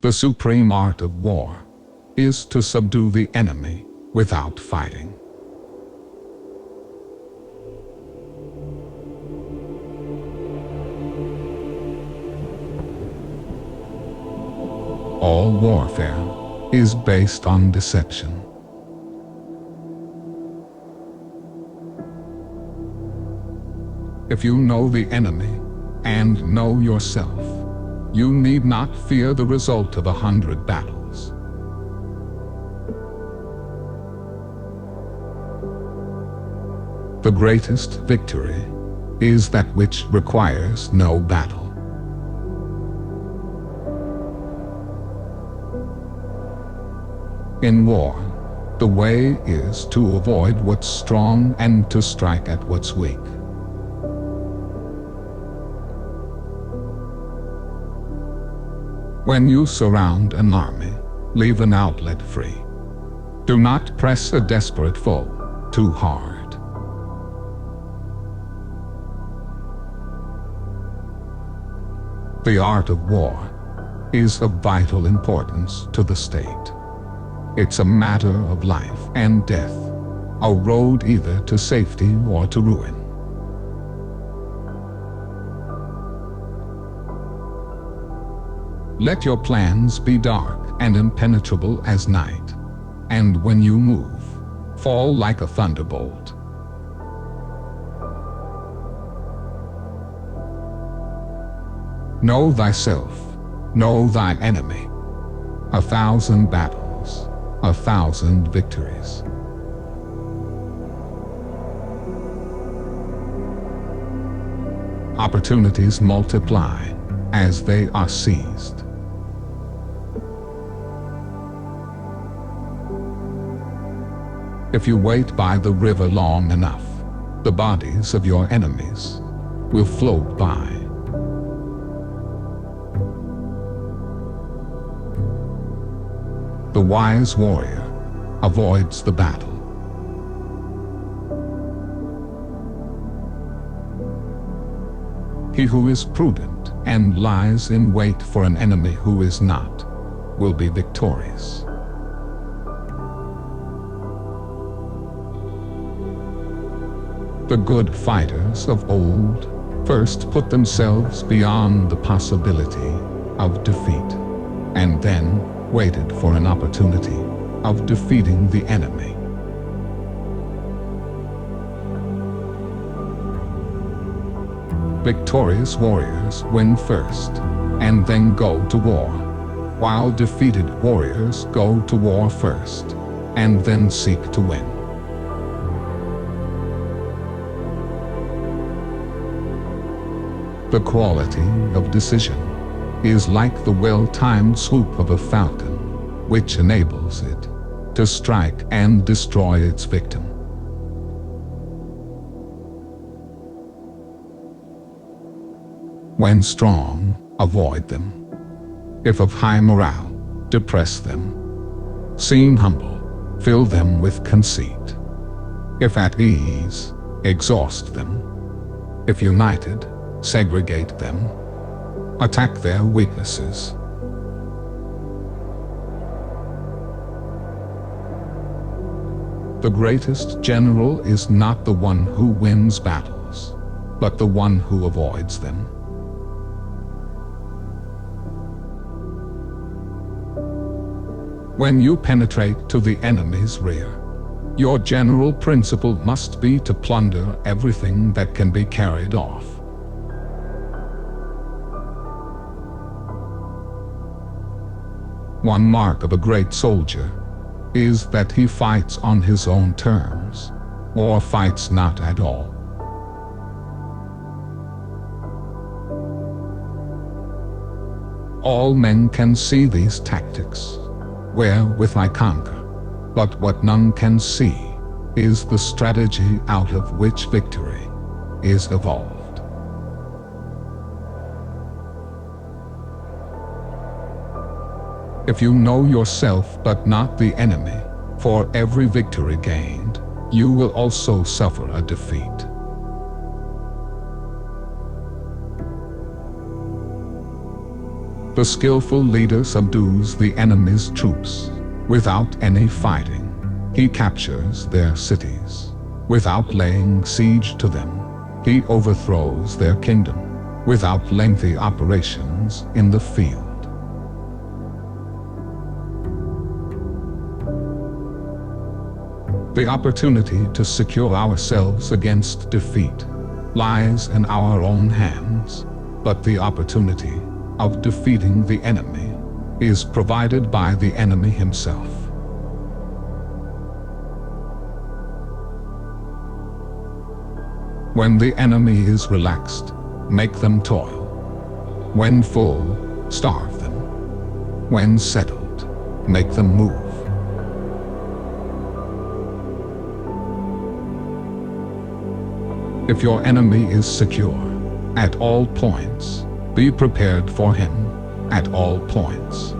The supreme art of war is to subdue the enemy without fighting. All warfare is based on deception. If you know the enemy and know yourself, you need not fear the result of 100 battles. The greatest victory is that which requires no battle. In war, the way is to avoid what's strong and to strike at what's weak. When you surround an army, leave an outlet free. Do not press a desperate foe too hard. The art of war is of vital importance to the state. It's a matter of life and death, a road either to safety or to ruin. Let your plans be dark and impenetrable as night, and when you move, fall like a thunderbolt. Know thyself, know thy enemy. 1,000 battles, 1,000 victories. Opportunities multiply as they are seized. If you wait by the river long enough, the bodies of your enemies will float by. The wise warrior avoids the battle. He who is prudent and lies in wait for an enemy who is not will be victorious. The good fighters of old first put themselves beyond the possibility of defeat, and then waited for an opportunity of defeating the enemy. Victorious warriors win first, and then go to war, while defeated warriors go to war first, and then seek to win. The quality of decision is like the well-timed swoop of a falcon, which enables it to strike and destroy its victim. When strong, avoid them. If of high morale, depress them. Seem humble, fill them with conceit. If at ease, exhaust them. If united, segregate them. Attack their weaknesses. The greatest general is not the one who wins battles, but the one who avoids them. When you penetrate to the enemy's rear, your general principle must be to plunder everything that can be carried off. One mark of a great soldier is that he fights on his own terms, or fights not at all. All men can see these tactics, wherewith I conquer, but what none can see is the strategy out of which victory is evolved. If you know yourself but not the enemy, for every victory gained, you will also suffer a defeat. The skillful leader subdues the enemy's troops without any fighting. He captures their cities without laying siege to them. He overthrows their kingdom without lengthy operations in the field. The opportunity to secure ourselves against defeat lies in our own hands, but the opportunity of defeating the enemy is provided by the enemy himself. When the enemy is relaxed, make them toil. When full, starve them. When settled, make them move. If your enemy is secure at all points, be prepared for him at all points.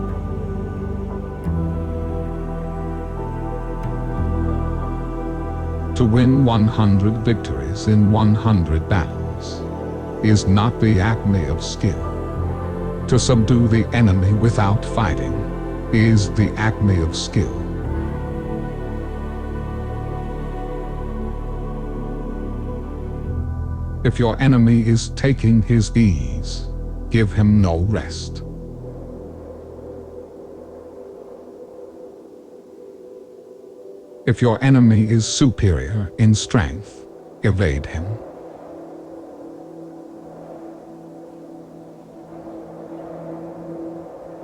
To win 100 victories in 100 battles is not the acme of skill. To subdue the enemy without fighting is the acme of skill. If your enemy is taking his ease, give him no rest. If your enemy is superior in strength, evade him.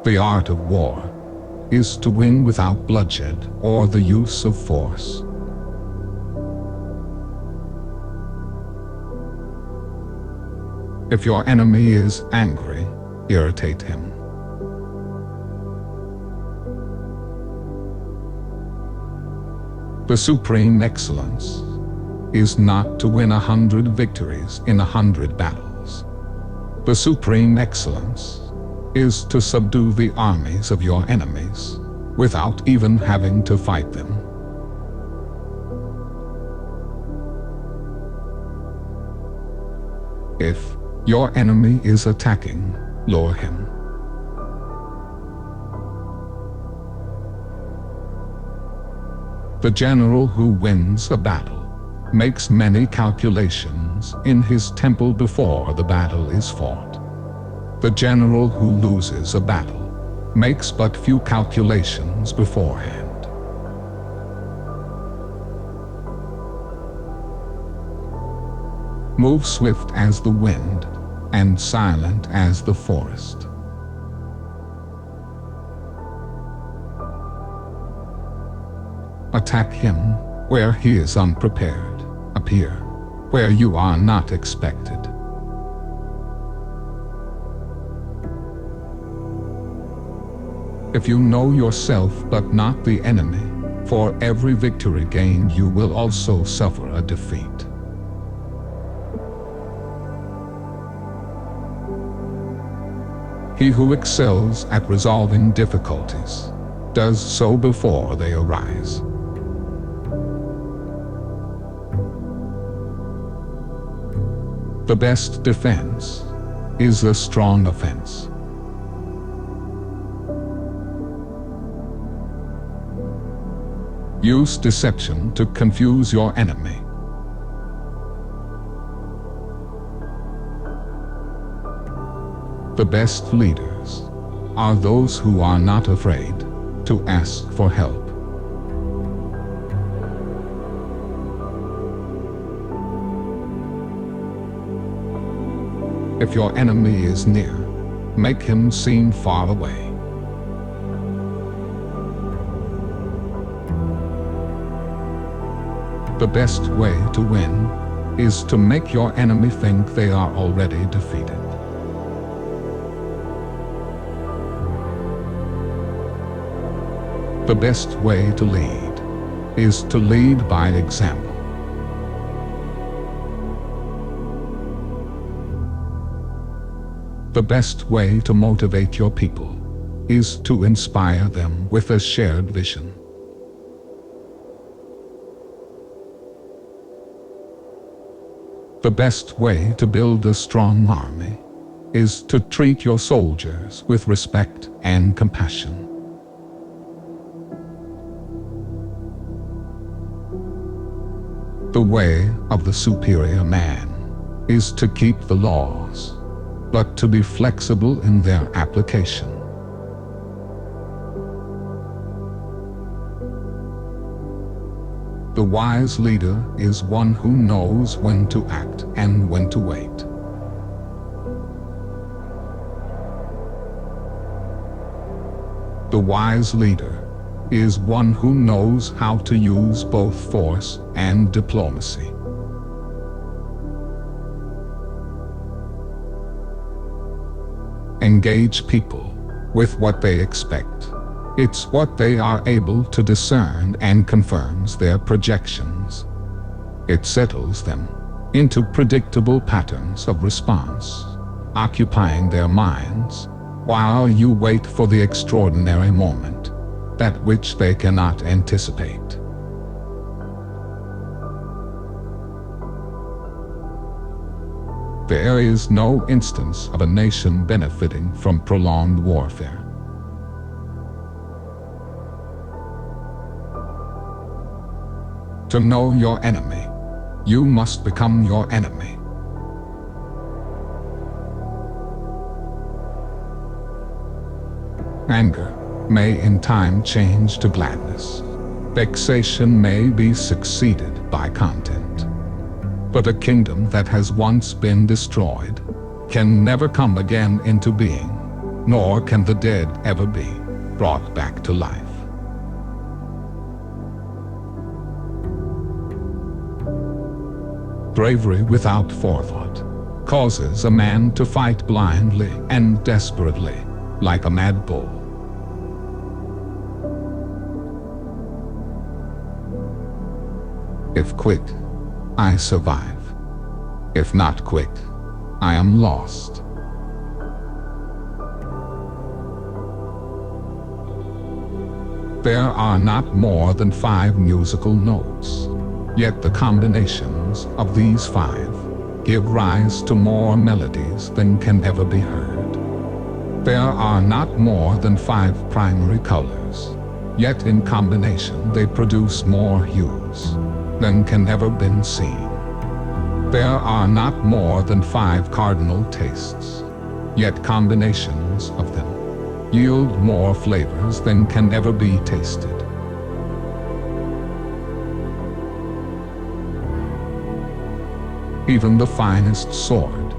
The art of war is to win without bloodshed or the use of force. If your enemy is angry, irritate him. The supreme excellence is not to win 100 victories in 100 battles. The supreme excellence is to subdue the armies of your enemies without even having to fight them. If your enemy is attacking, lure him. The general who wins a battle makes many calculations in his temple before the battle is fought. The general who loses a battle makes but few calculations beforehand. Move swift as the wind and silent as the forest. Attack him where he is unprepared. Appear where you are not expected. If you know yourself but not the enemy, for every victory gained you will also suffer a defeat. He who excels at resolving difficulties does so before they arise. The best defense is a strong offense. Use deception to confuse your enemy. The best leaders are those who are not afraid to ask for help. If your enemy is near, make him seem far away. The best way to win is to make your enemy think they are already defeated. The best way to lead is to lead by example. The best way to motivate your people is to inspire them with a shared vision. The best way to build a strong army is to treat your soldiers with respect and compassion. The way of the superior man is to keep the laws, but to be flexible in their application. The wise leader is one who knows when to act and when to wait. The wise leader is one who knows how to use both force and diplomacy. Engage people with what they expect. It's what they are able to discern and confirms their projections. It settles them into predictable patterns of response, occupying their minds while you wait for the extraordinary moment, that which they cannot anticipate. There is no instance of a nation benefiting from prolonged warfare. To know your enemy, you must become your enemy. Anger may in time change to gladness. Vexation may be succeeded by content. But a kingdom that has once been destroyed can never come again into being, nor can the dead ever be brought back to life. Bravery without forethought causes a man to fight blindly and desperately, like a mad bull. If quick, I survive. If not quick, I am lost. There are not more than 5 musical notes, yet the combinations of these 5 give rise to more melodies than can ever be heard. There are not more than 5 primary colors, yet in combination they produce more hues than can ever been seen. There are not more than 5 cardinal tastes, yet combinations of them yield more flavors than can ever be tasted. Even the finest sword,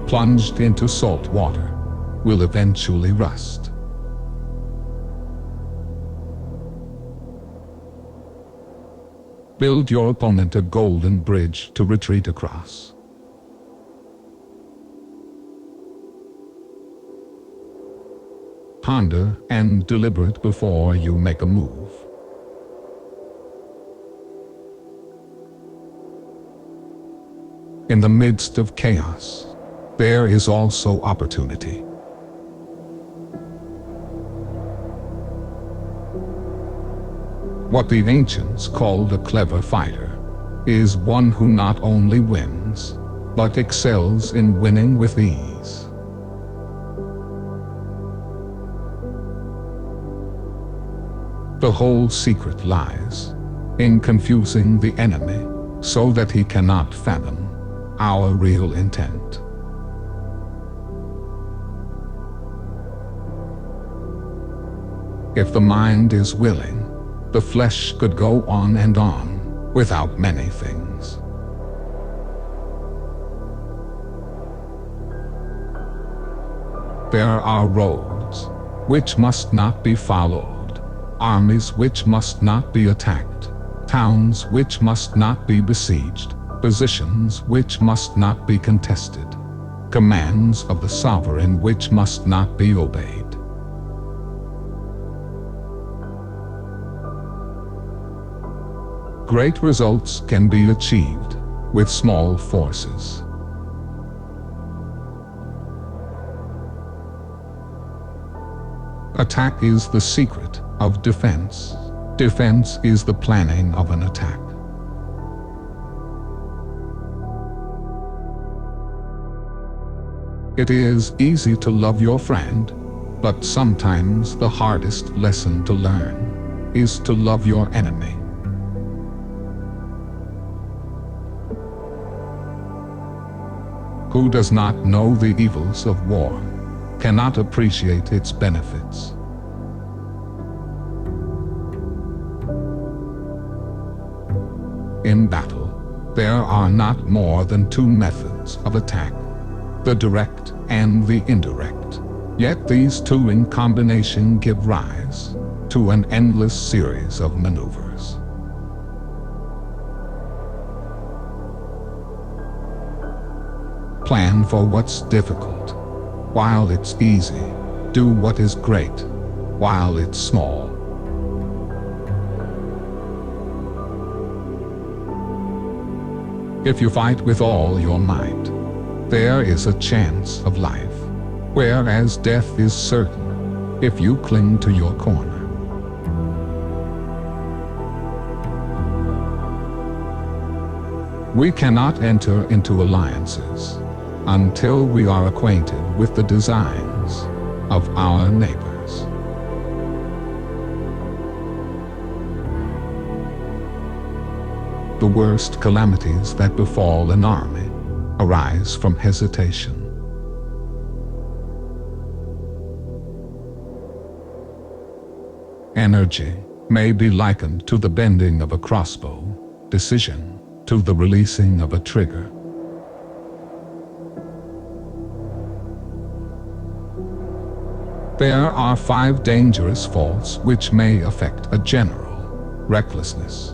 plunged into salt water, will eventually rust. Build your opponent a golden bridge to retreat across. Ponder and deliberate before you make a move. In the midst of chaos, there is also opportunity. What the ancients called a clever fighter is one who not only wins, but excels in winning with ease. The whole secret lies in confusing the enemy so that he cannot fathom our real intent. If the mind is willing, the flesh could go on and on without many things. There are roads which must not be followed, armies which must not be attacked, towns which must not be besieged, positions which must not be contested, commands of the sovereign which must not be obeyed. Great results can be achieved with small forces. Attack is the secret of defense. Defense is the planning of an attack. It is easy to love your friend, but sometimes the hardest lesson to learn is to love your enemy. Who does not know the evils of war cannot appreciate its benefits. In battle, there are not more than two methods of attack, the direct and the indirect. Yet these two in combination give rise to an endless series of maneuvers. Plan for what's difficult while it's easy. Do what is great while it's small. If you fight with all your might, there is a chance of life, whereas death is certain if you cling to your corner. We cannot enter into alliances until we are acquainted with the designs of our neighbors. The worst calamities that befall an army arise from hesitation. Energy may be likened to the bending of a crossbow, decision to the releasing of a trigger. There are 5 dangerous faults which may affect a general: recklessness,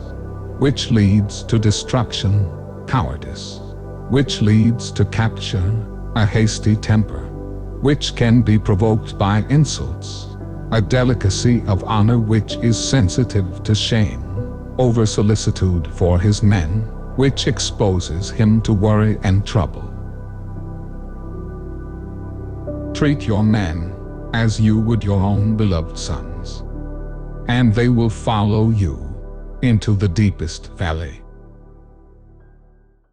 which leads to destruction; cowardice, which leads to capture; a hasty temper, which can be provoked by insults; a delicacy of honor which is sensitive to shame; over solicitude for his men, which exposes him to worry and trouble. Treat your men as you would your own beloved sons, and they will follow you into the deepest valley.